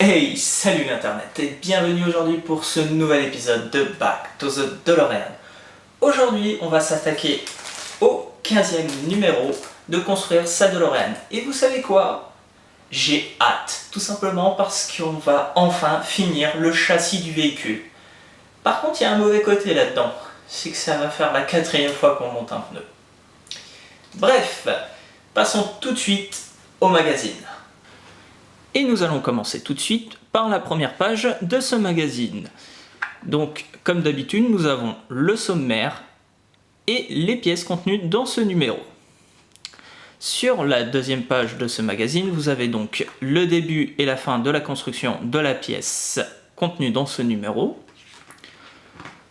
Hey, salut l'internet et bienvenue aujourd'hui pour ce nouvel épisode de Back to the DeLorean. Aujourd'hui, on va s'attaquer au 15e numéro de construire sa DeLorean. Et vous savez quoi? J'ai hâte, tout simplement parce qu'on va enfin finir le châssis du véhicule. Par contre, il y a un mauvais côté là-dedans, c'est que ça va faire la 4e fois qu'on monte un pneu. Bref, passons tout de suite au magazine. Et nous allons commencer tout de suite par la première page de ce magazine. Donc, comme d'habitude, nous avons le sommaire et les pièces contenues dans ce numéro. Sur la deuxième page de ce magazine, vous avez donc le début et la fin de la construction de la pièce contenue dans ce numéro.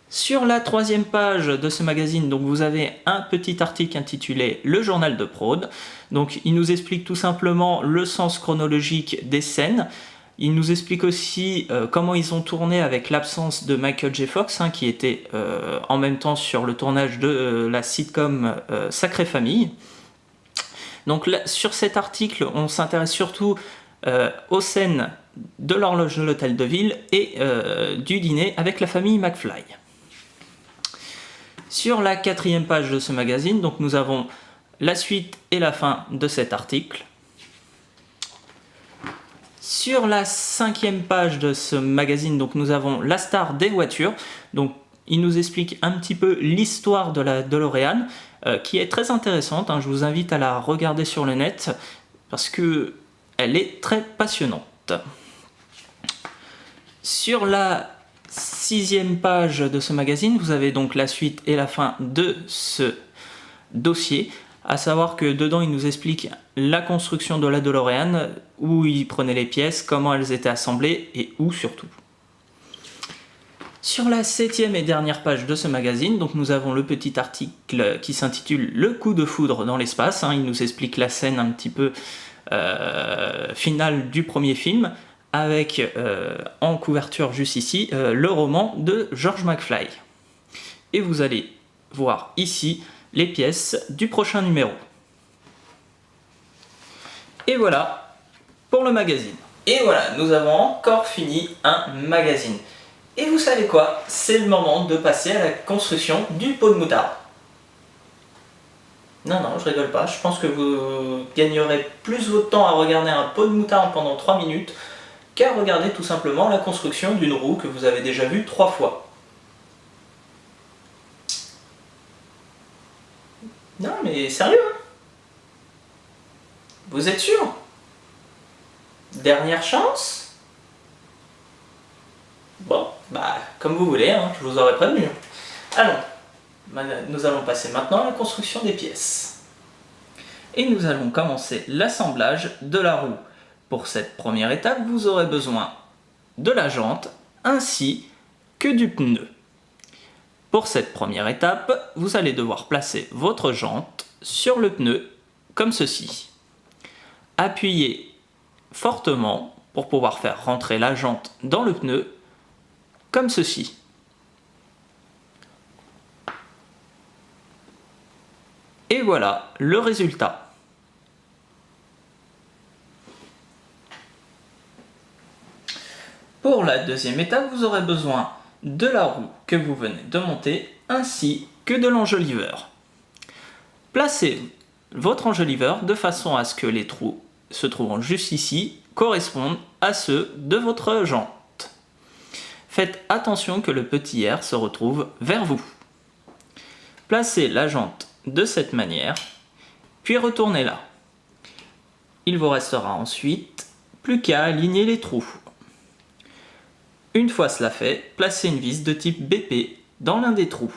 Sur la troisième page de ce magazine, donc, vous avez un petit article intitulé « Le journal de prod ». Donc, il nous explique tout simplement le sens chronologique des scènes. Il nous explique aussi comment ils ont tourné avec l'absence de Michael J. Fox, qui était en même temps sur le tournage de la sitcom Sacrée Famille. Donc, là, sur cet article, on s'intéresse surtout aux scènes de l'horloge de l'hôtel de ville et du dîner avec la famille McFly. Sur la quatrième page de ce magazine, donc, nous avons la suite et la fin de cet article. Sur la cinquième page de ce magazine, donc, nous avons la star des voitures. Donc, il nous explique un petit peu l'histoire de la DeLorean, qui est très intéressante. Je vous invite à la regarder sur le net parce qu'elle est très passionnante. Sur la sixième page de ce magazine, vous avez donc la suite et la fin de ce dossier. À savoir que dedans, il nous explique la construction de la DeLorean, où il prenait les pièces, comment elles étaient assemblées et où surtout. Sur la septième et dernière page de ce magazine, donc, nous avons le petit article qui s'intitule « Le coup de foudre dans l'espace ». Il nous explique la scène un petit peu finale du premier film, avec en couverture juste ici le roman de George McFly. Et vous allez voir ici les pièces du prochain numéro. Et voilà pour le magazine. Et voilà, nous avons encore fini un magazine. Et vous savez quoi? C'est le moment de passer à la construction du pot de moutarde. Non, je rigole pas. Je pense que vous gagnerez plus votre temps à regarder un pot de moutarde pendant 3 minutes qu'à regarder tout simplement la construction d'une roue que vous avez déjà vue 3 fois. Non, mais sérieux, Vous êtes sûr? Dernière chance? Bon, comme vous voulez, je vous aurais prévenu. Allons, nous allons passer maintenant à la construction des pièces. Et nous allons commencer l'assemblage de la roue. Pour cette première étape, vous aurez besoin de la jante ainsi que du pneu. Pour cette première étape, vous allez devoir placer votre jante sur le pneu comme ceci. Appuyez fortement pour pouvoir faire rentrer la jante dans le pneu comme ceci. Et voilà le résultat. Pour la deuxième étape, vous aurez besoin de la roue que vous venez de monter ainsi que de l'enjoliveur. Placez votre enjoliveur de façon à ce que les trous se trouvant juste ici correspondent à ceux de votre jante. Faites attention que le petit R se retrouve vers vous. Placez la jante de cette manière, puis retournez-la. Il vous restera ensuite plus qu'à aligner les trous. Une fois cela fait, placez une vis de type BP dans l'un des trous.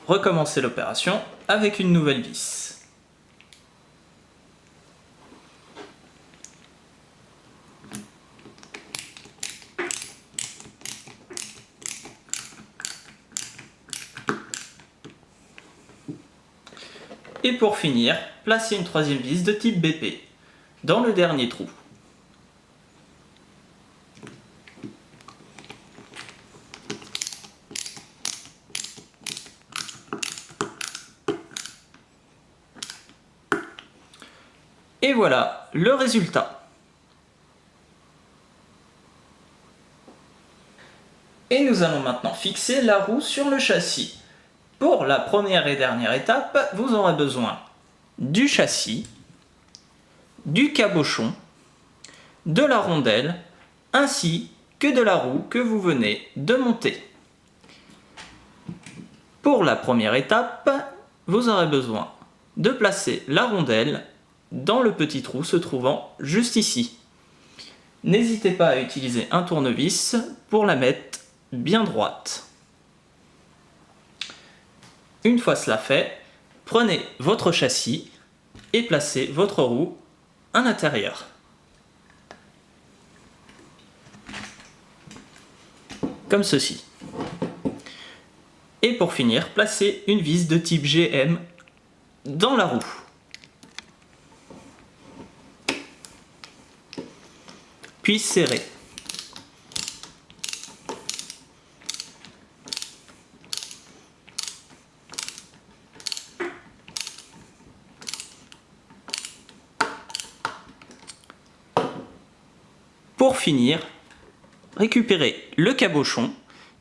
Recommencez l'opération avec une nouvelle vis. Et pour finir, placez une troisième vis de type BP dans le dernier trou. Et voilà le résultat. Et nous allons maintenant fixer la roue sur le châssis. Pour la première et dernière étape, vous aurez besoin du châssis, du cabochon, de la rondelle, ainsi que de la roue que vous venez de monter. Pour la première étape, vous aurez besoin de placer la rondelle dans le petit trou se trouvant juste ici. N'hésitez pas à utiliser un tournevis pour la mettre bien droite. Une fois cela fait, prenez votre châssis et placez votre roue à l'intérieur. Comme ceci. Et pour finir, placez une vis de type GM dans la roue. Puis serrez. Pour finir, récupérez le cabochon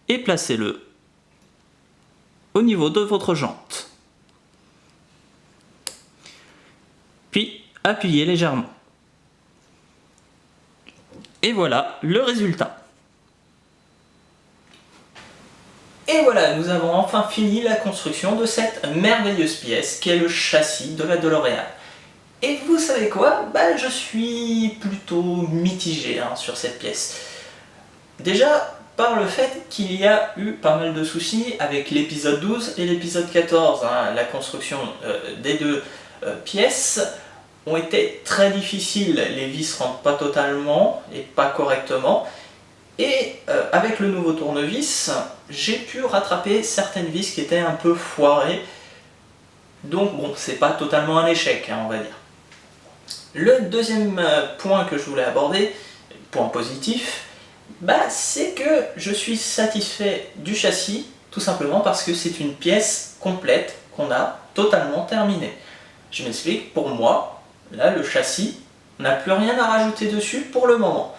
et placez-le au niveau de votre jante. Puis appuyez légèrement. Et voilà le résultat. Et voilà, nous avons enfin fini la construction de cette merveilleuse pièce qui est le châssis de la DeLorean. Et vous savez quoi? Je suis plutôt mitigé sur cette pièce. Déjà, par le fait qu'il y a eu pas mal de soucis avec l'épisode 12 et l'épisode 14. La construction des deux pièces ont été très difficiles, les vis ne rentrent pas totalement et pas correctement. Et avec le nouveau tournevis, j'ai pu rattraper certaines vis qui étaient un peu foirées. Donc bon, c'est pas totalement un échec, on va dire. Le deuxième point que je voulais aborder, point positif, c'est que je suis satisfait du châssis, tout simplement parce que c'est une pièce complète qu'on a totalement terminée. Je m'explique, pour moi, là le châssis n'a plus rien à rajouter dessus pour le moment.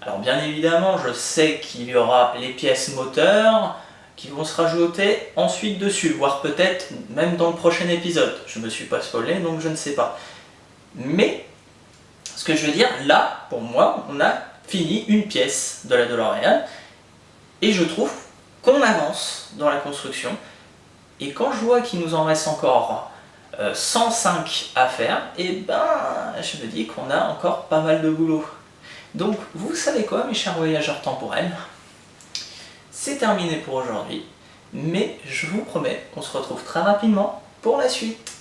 Alors bien évidemment, je sais qu'il y aura les pièces moteurs qui vont se rajouter ensuite dessus, voire peut-être même dans le prochain épisode. Je ne me suis pas spoilé, donc je ne sais pas. Mais, ce que je veux dire, là, pour moi, on a fini une pièce de la DeLorean et je trouve qu'on avance dans la construction. Et quand je vois qu'il nous en reste encore 105 à faire, je me dis qu'on a encore pas mal de boulot. Donc, vous savez quoi, mes chers voyageurs temporels? C'est terminé pour aujourd'hui, mais je vous promets qu'on se retrouve très rapidement pour la suite.